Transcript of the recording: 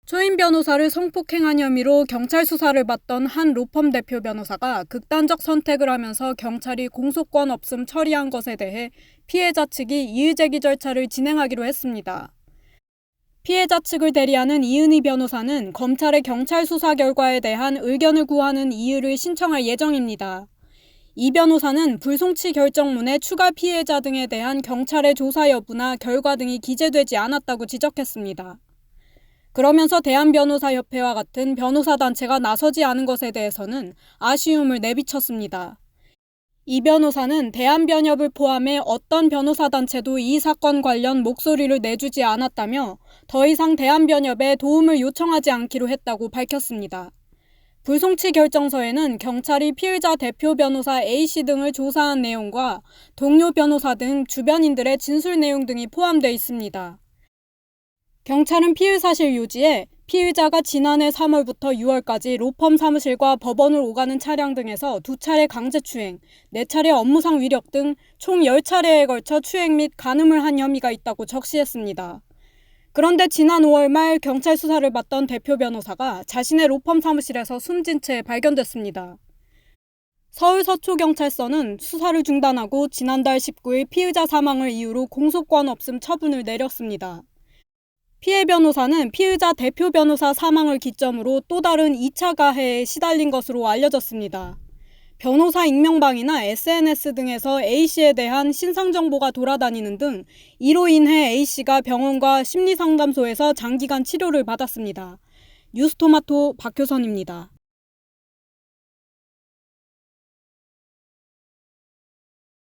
초임 변호사를 성폭행한 혐의로 경찰 수사를 받던 한 로펌 대표 변호사가 극단적 선택을 하면서 경찰이 공소권 없음 처리한 것에 대해 피해자 측이 이의제기 절차를 진행하기로 했습니다. 피해자 측을 대리하는 이은희 변호사는 검찰의 경찰 수사 결과에 대한 의견을 구하는 이의를 신청할 예정입니다. 이 변호사는 불송치 결정문에 추가 피해자 등에 대한 경찰의 조사 여부나 결과 등이 기재되지 않았다고 지적했습니다. 그러면서 대한변호사협회와 같은 변호사 단체가 나서지 않은 것에 대해서는 아쉬움을 내비쳤습니다. 이 변호사는 대한변협을 포함해 어떤 변호사 단체도 이 사건 관련 목소리를 내주지 않았다며 더 이상 대한변협에 도움을 요청하지 않기로 했다고 밝혔습니다. 불송치 결정서에는 경찰이 피의자 대표 변호사 A씨 등을 조사한 내용과 동료 변호사 등 주변인들의 진술 내용 등이 포함되어 있습니다. 경찰은 피의 사실 유지에 피의자가 지난해 3월부터 6월까지 로펌 사무실과 법원을 오가는 차량 등에서 2차례 강제추행, 4차례 업무상 위력 등 총 10차례에 걸쳐 추행 및 간음을 한 혐의가 있다고 적시했습니다. 그런데 지난 5월 말 경찰 수사를 받던 대표 변호사가 자신의 로펌 사무실에서 숨진 채 발견됐습니다. 서울서초경찰서는 수사를 중단하고 지난달 19일 피의자 사망을 이유로 공소권 없음 처분을 내렸습니다. 피해 변호사는 피의자 대표 변호사 사망을 기점으로 또 다른 2차 가해에 시달린 것으로 알려졌습니다. 변호사 익명방이나 SNS 등에서 A씨에 대한 신상 정보가 돌아다니는 등 이로 인해 A씨가 병원과 심리상담소에서 장기간 치료를 받았습니다. 뉴스토마토 박효선입니다.